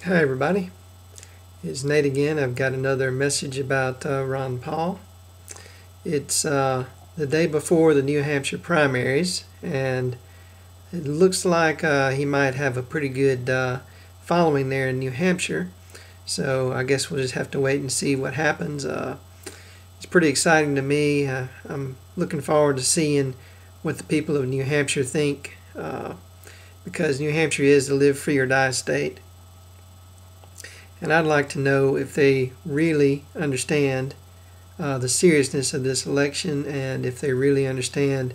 Hi everybody, it's Nate again. I've got another message about Ron Paul. It's the day before the New Hampshire primaries, and it looks like he might have a pretty good following there in New Hampshire. So I guess we'll just have to wait and see what happens. It's pretty exciting to me. I'm looking forward to seeing what the people of New Hampshire think, because New Hampshire is the live free or die state. And I'd like to know if they really understand the seriousness of this election, and if they really understand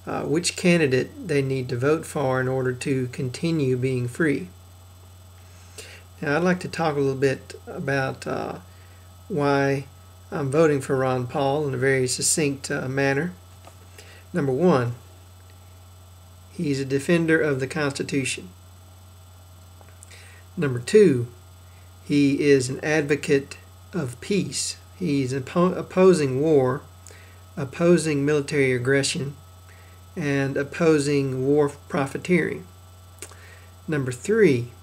which candidate they need to vote for in order to continue being free. Now, I'd like to talk a little bit about why I'm voting for Ron Paul in a very succinct manner. Number one, he's a defender of the Constitution. Number two, he is an advocate of peace. He's opposing war, opposing military aggression, and opposing war profiteering. Number three,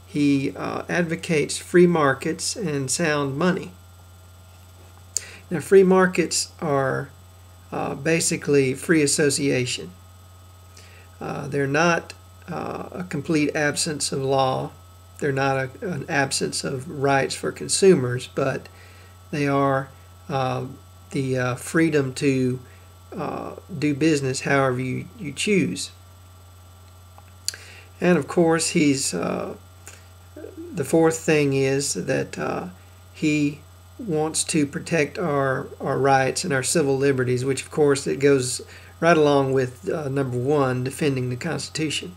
he advocates free markets and sound money. Now, free markets are basically free association. They're not a complete absence of law. They're not an absence of rights for consumers, but they are the freedom to do business however you choose. And of course, he's the fourth thing is that he wants to protect our rights and our civil liberties, which of course it goes right along with number one, defending the Constitution.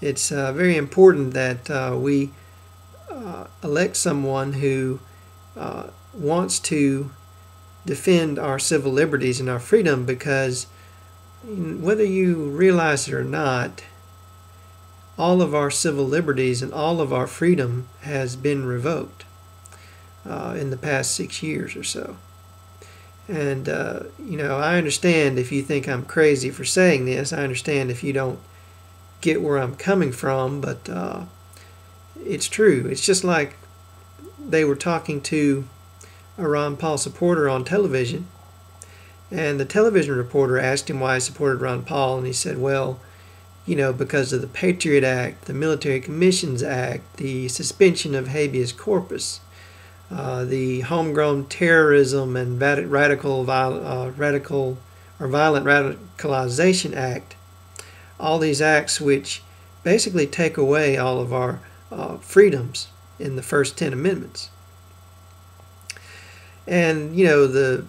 It's very important that we elect someone who wants to defend our civil liberties and our freedom, because whether you realize it or not, all of our civil liberties and all of our freedom has been revoked in the past 6 years or so. And, I understand if you think I'm crazy for saying this. I understand if you don't get where I'm coming from, but it's true. It's just like they were talking to a Ron Paul supporter on television, and the television reporter asked him why he supported Ron Paul, and he said, well, because of the Patriot Act, the Military Commissions Act, the suspension of habeas corpus, the homegrown terrorism and violent radicalization act. All these acts which basically take away all of our freedoms in the first 10 amendments. And the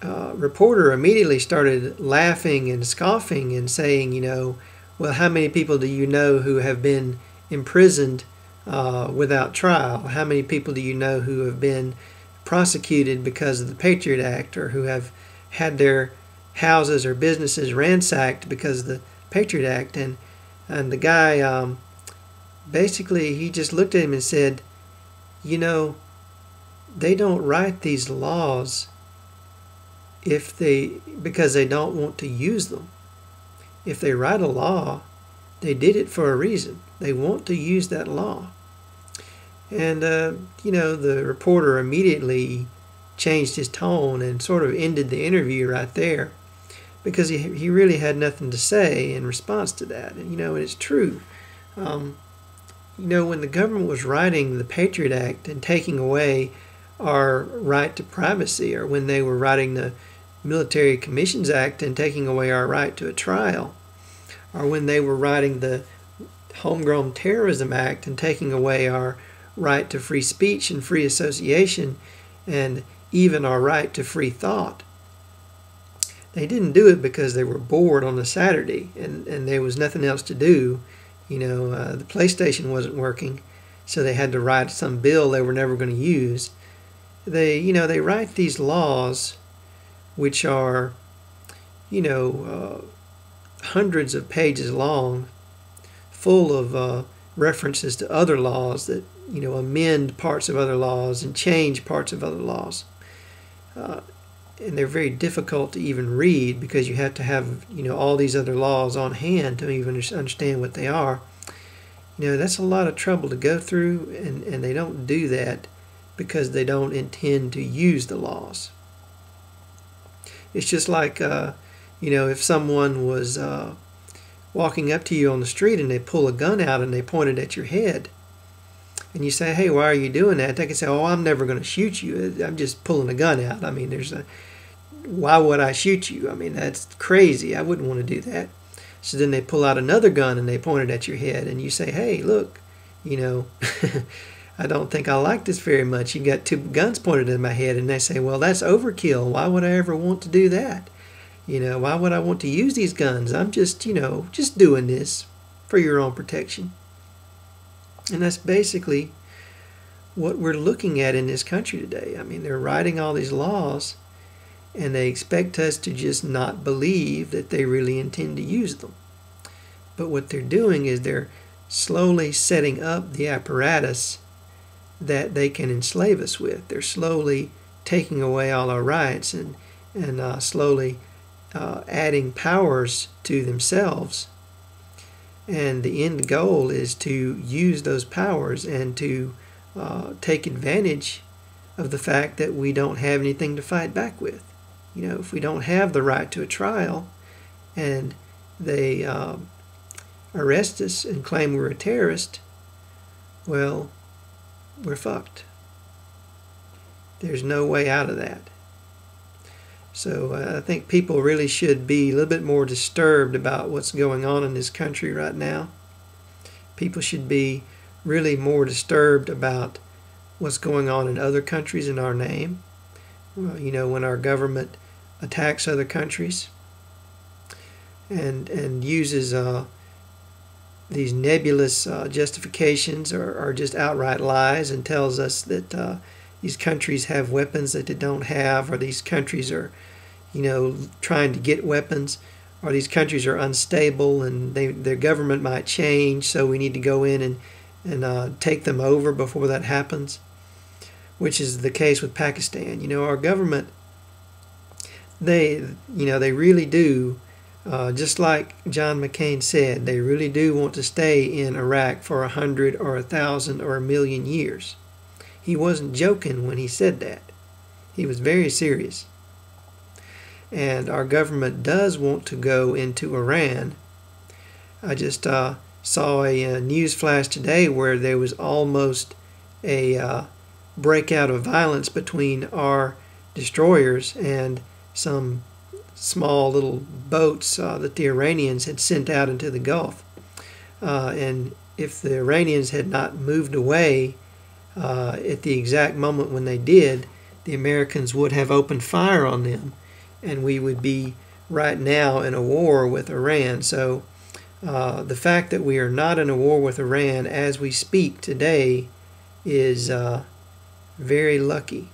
reporter immediately started laughing and scoffing and saying, well, how many people do you know who have been imprisoned without trial? How many people do you know who have been prosecuted because of the Patriot Act, or who have had their houses or businesses ransacked because of the Patriot Act? And the guy basically, he just looked at him and said, they don't write these laws because they don't want to use them. If they write a law, they did it for a reason. They want to use that law. And the reporter immediately changed his tone and sort of ended the interview right there, because he really had nothing to say in response to that. And it's true. When the government was writing the Patriot Act and taking away our right to privacy, or when they were writing the Military Commissions Act and taking away our right to a trial, or when they were writing the Homegrown Terrorism Act and taking away our right to free speech and free association, and even our right to free thought, they didn't do it because they were bored on a Saturday and there was nothing else to do. The PlayStation wasn't working, so they had to write some bill they were never going to use. They write these laws which are, hundreds of pages long, full of references to other laws that, amend parts of other laws and change parts of other laws. and they're very difficult to even read because you have to have, all these other laws on hand to even understand what they are. That's a lot of trouble to go through, and they don't do that because they don't intend to use the laws. It's just like, if someone was walking up to you on the street and they pull a gun out and they point it at your head, and you say, "Hey, why are you doing that?" They can say, "Oh, I'm never going to shoot you. I'm just pulling a gun out. I mean, why would I shoot you? I mean, that's crazy. I wouldn't want to do that." So then they pull out another gun and they point it at your head, and you say, "Hey, look, I don't think I like this very much. You got two guns pointed at my head." And they say, "Well, that's overkill. Why would I ever want to do that? Why would I want to use these guns? I'm just doing this for your own protection." And that's basically what we're looking at in this country today. I mean, they're writing all these laws, and they expect us to just not believe that they really intend to use them. But what they're doing is they're slowly setting up the apparatus that they can enslave us with. They're slowly taking away all our rights and slowly adding powers to themselves. And the end goal is to use those powers and to take advantage of the fact that we don't have anything to fight back with. If we don't have the right to a trial and they arrest us and claim we're a terrorist, well, we're fucked. There's no way out of that. So I think people really should be a little bit more disturbed about what's going on in this country right now. People should be really more disturbed about what's going on in other countries in our name. When our government attacks other countries and uses these nebulous justifications or just outright lies and tells us that these countries have weapons that they don't have, or these countries are trying to get weapons, or these countries are unstable and their government might change, so we need to go in and take them over before that happens, which is the case with Pakistan. Our government, they really do, just like John McCain said, they really do want to stay in Iraq for 100 or 1,000 or 1,000,000 years. He wasn't joking when he said that. He was very serious. And our government does want to go into Iran. I just saw a news flash today where there was almost a breakout of violence between our destroyers and some small little boats that the Iranians had sent out into the Gulf. And if the Iranians had not moved away at the exact moment when they did, the Americans would have opened fire on them, and we would be right now in a war with Iran. So the fact that we are not in a war with Iran as we speak today is very lucky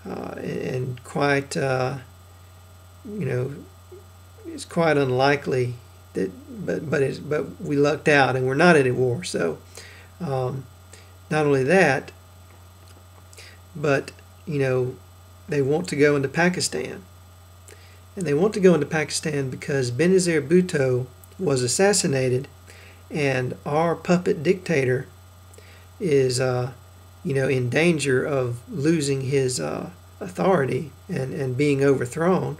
and quite, it's quite unlikely that, but we lucked out and we're not in a war. So not only that, but they want to go into Pakistan. And they want to go into Pakistan because Benazir Bhutto was assassinated, and our puppet dictator is, in danger of losing his authority and being overthrown.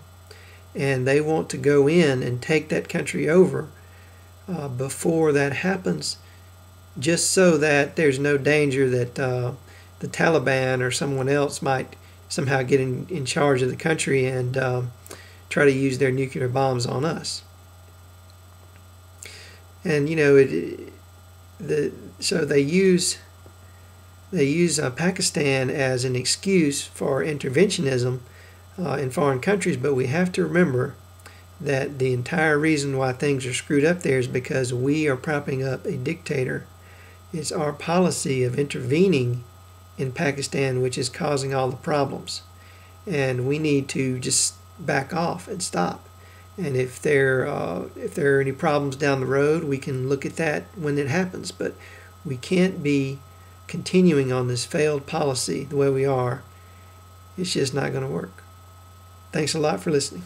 And they want to go in and take that country over before that happens, just so that there's no danger that the Taliban or someone else might somehow get in charge of the country and try to use their nuclear bombs on us. And so they use Pakistan as an excuse for interventionism in foreign countries, but we have to remember that the entire reason why things are screwed up there is because we are propping up a dictator. It's our policy of intervening in Pakistan which is causing all the problems, and we need to just back off and stop. And if there are any problems down the road, we can look at that when it happens. But we can't be continuing on this failed policy the way we are It's just not going to work. Thanks a lot for listening.